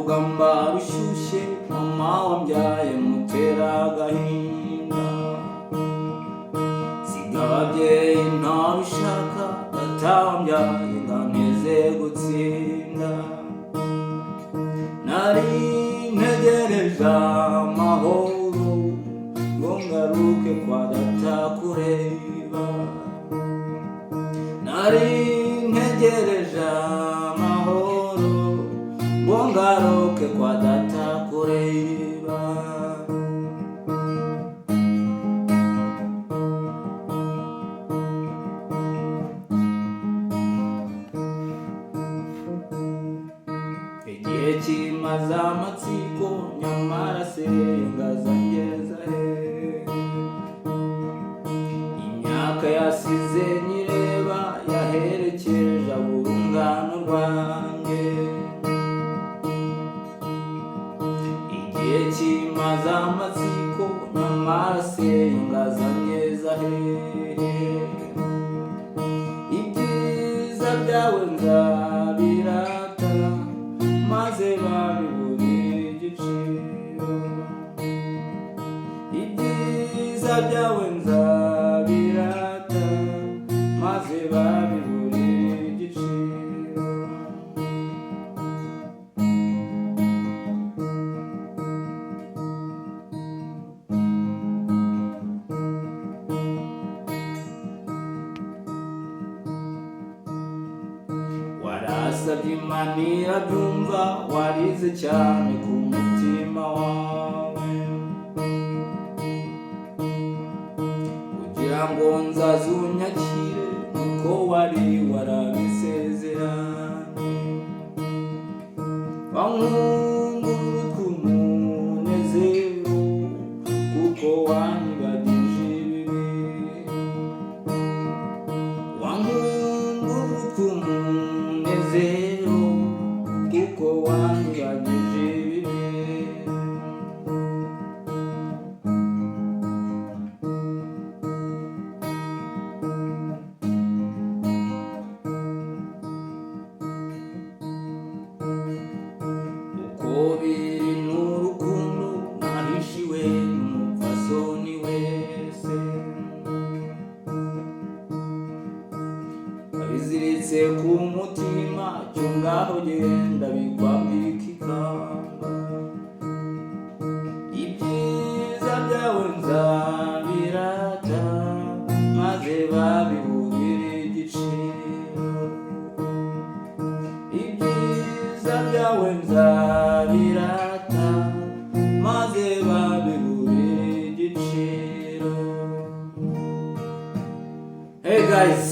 rugamba rushyushye mama wambyaye mutera agahinda, siga ababyeyi ntabishaka data wambyaye ngameze gutsinda, nari ntegereje amahoro ngo ngaruke kwa data kureba, nari ntegereje amahoro ngo ngaruke kwa data kureba. Igihe kimaze amatsiko nyamara se ngaza ngeza he, imyaka yasize nyireba yaherekeje urungano rwanjye, igihe kimaze amatsiko nyamara se ngaza ngeza he, ibyiza byawe nzabirata maze babiburira igiciro, ibyiza byawe nzabirata maze babiburira igiciro. Warasabye Imana irabyumva, warize cyane ku mutima wawe, kugira ngo nzazunyakire kuko wari warabisezeranye, wankungura umunezero kuko wanyibagije ibibi, wankungura umunezero kuko wanyibagije ibibi. Uko biri n'urukundo nahishiwe n'umupfasoni wese, wabiziritse ku mutima cyo ngaho genda bikwambika ikamba, ibyiza byawe nzabirata maze babiburire igiciro, ibyiza byawe nzabirata maze babiburire igiciro. Hey guys,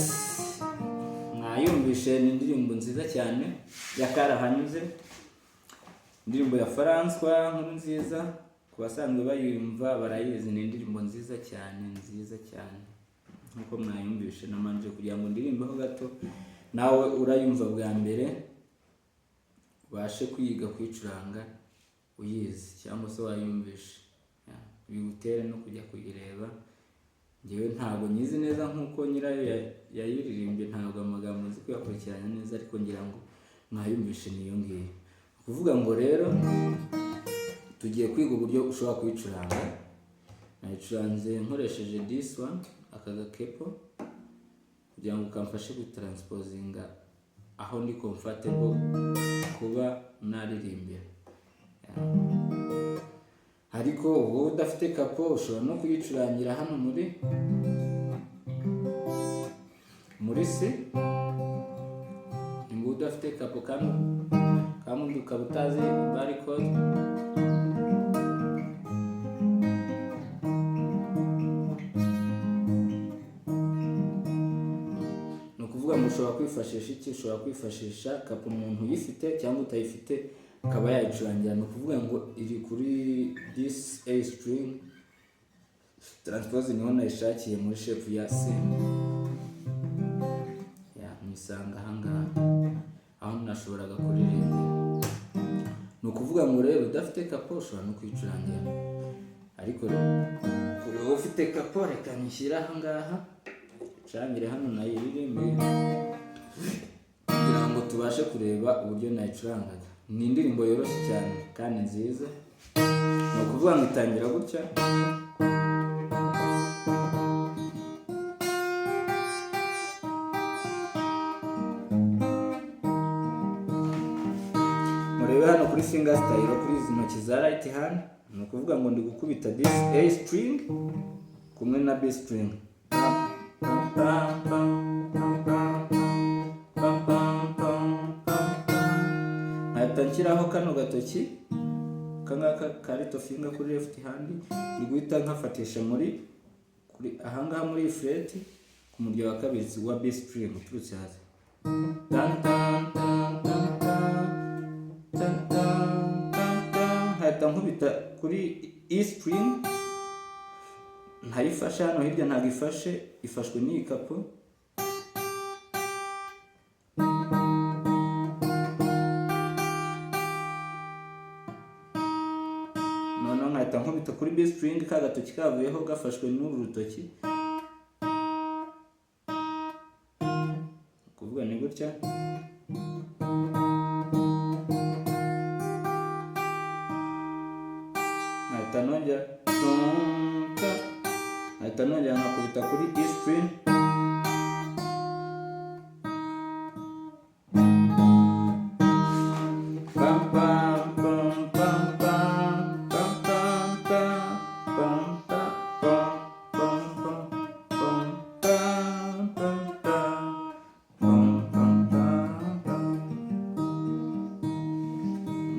mwayumvishe ni indirimbo nziza cyane ya Karahanyuze, indirimbo ya François Nkurunziza, ku basanzwe bayumva barayizi, ni indirimbo nziza cyane nkuko mwayumvishe. Namanje kugira ngo ndirimbeho gato nawe urayumva bwa mbere ubashe kwiga kwicuranga uyizi, cyangwa se wayumvishe bigutere no kujya kuyireba. Ngewe ntabwo nyizi neza nkuko nyirayo yayiririmbye, ntabwo amagambo nzi kuyakurikiranya neza, ariko ngira ngo mwayumvishe niyo ngiyo. Kuvuga ngo rero tugiye kwiga uburyo ushobora kuyicuranga. Nayicuranze nkoresheje this one, aka gakepo, kugira ngo kamfashe gutransportinga aho ndi comfortable kuba naririmbira. Ariko wowe udafite kapo ushobora no kuyicurangira hano muri C, ngo udafite kapo kandi ukaba utazi barcode, ni ukuvuga ngo ushobora kwifashisha iki, ushobora kwifashisha kapo umuntu uyifite cyangwa utayifite akaba yayicurangira. Ni ukuvuga ngo iri kuri this A string, transpose niho nayishakiye muri shape ya C, mwisanga ahangaha aho nashoboraga kuririmba. Ni ukuvuga ngo rero udafite kapo ushobora no kuyicurangira, ariko kuri wowe ufite kapo reka nyishyira ahangaha ncangire hano nayiririmbe kugira ngo tubashe kureba uburyo nayicurangaga. ni indirimbo yoroshye cyane kandi nziza. Ni ukuvuga ngo itangira gutya, murebe hano kuri finger style kuri izi ntoki za right hand, ni ukuvuga ngo ndi gukubita this A string kumwe na B string, nkahita nshyiraho kano gatoki kangaka ka little finger kuri left hand, ndi guhita nkafatisha muri ahangaha muri fret ku murya wa kabiri wa B string uturutse hasi, nkahita nkubita kuri E string, ntayifashe hano hirya ntabwo ifashwe n'iyi kapo, noneho nkahita nkubita kuri B string, ka gatoki kavuyeho gafashwe n'uru rutoki, kuvuga ni gutya, nkahita nongera nkakubita kuri E string,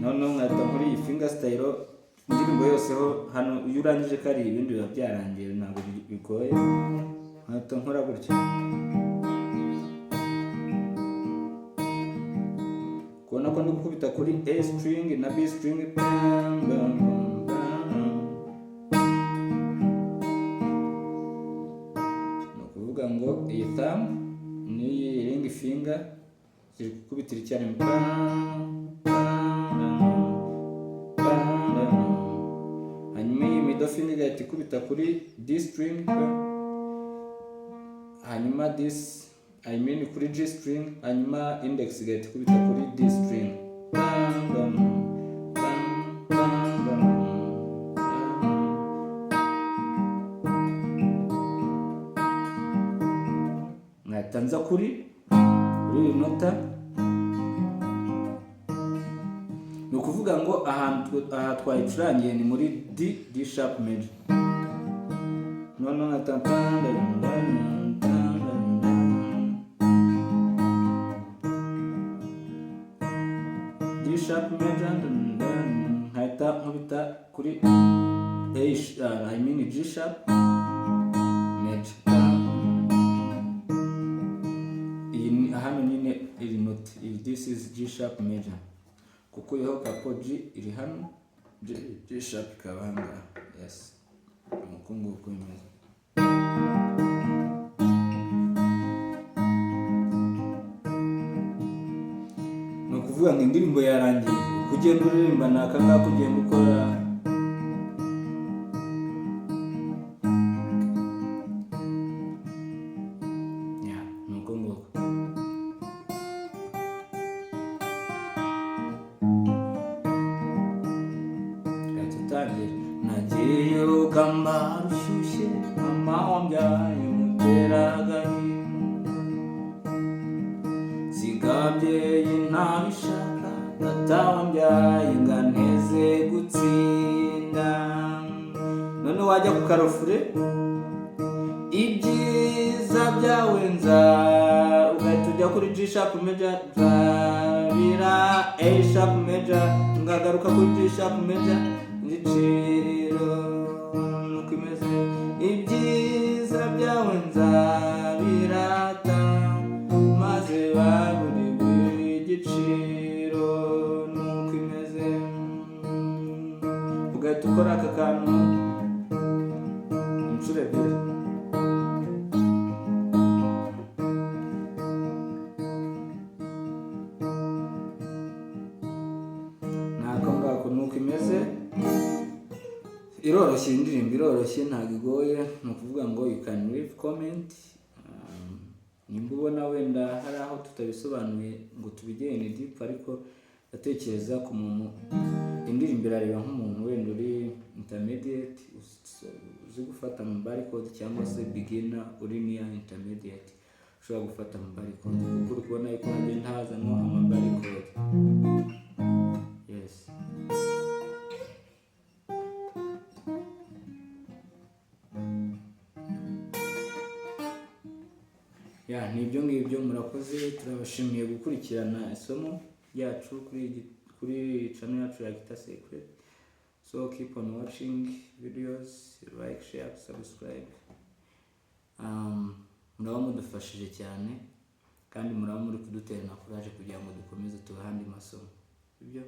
noneho nkahita muri iyi finger style indirimbo yose ho hano. Iyo urangije kari ibindi biba byarangiye, ntabwo bigoye, nkahita nkora gutya, kubona ko ndi gukubita kuri A string na B string, ni ukuvuga ngo iyi thumb n'iyi ring finger ziri gukubitira icyarimwe, hanyuma iyi middle finger igahita ikubita kuri D string, hanyuma kuri G string, hanyuma index igahita ikubita kuri D string, nkahita nza kuri iyi nota. Ni ukuvuga ngo aha twayicurangiye ni muri D sharp major, noneho nkahita D sharp major, nkahita nkubita kuri G sharp major. Hano nyine iri note, this is G sharp major, kuko yeho kapo G iri hano, G sharp ikaba ahangaha. Yes, nuko nguko bimeze. Ni ukuvuga ngo indirimbo yarangiye, kugenda uririmba ni aka ngaka ugenda ukora. Nuko nguko nagiye urugamba rushyushye, mama wambyaye mutera agahinda, sigabyeyi ntabishaka, data wambyaye nganeze gutsinda. None wajya ku karofure, ibyiza byawe ugahita ujya kuri G sharp major, nzabira A sharp major, ngagaruka kuri G sharp major, igiciro nuko imeze. Ibyiza byawe nzabirata, maze baburiwe igiciro nuko imeze. Ugahita ukora aka kantu inshuro ebyiri. Nako ngako nuko imeze. Iroroshye, indirimbo iroroshye, ntabwo igoye. Ni ukuvuga ngo you can leave comment, nimba ubona wenda hari aho tutabisobanuye ngo tubigene deep, ariko atekereza ku muntu indirimbo irareba nk'umuntu wenda uri intermediate uzi gufata mu barcode cyangwa se beginner uri near intermediate ushobora gufata mu barcode kuko uri kubona yuko hagenda hazanwa ama barcode. Yes. Nibyo ngibyo, murakoze, turabashimiye gukurikirana isomo ryacu kuri channel yacu ya Guitar Secret. So keep on watching videos, like, share, subscribe. Muraba mudufashije cyane kandi muraba muri kudutera na courage kugira ngo dukomeze tubahandi masomo. Ibyo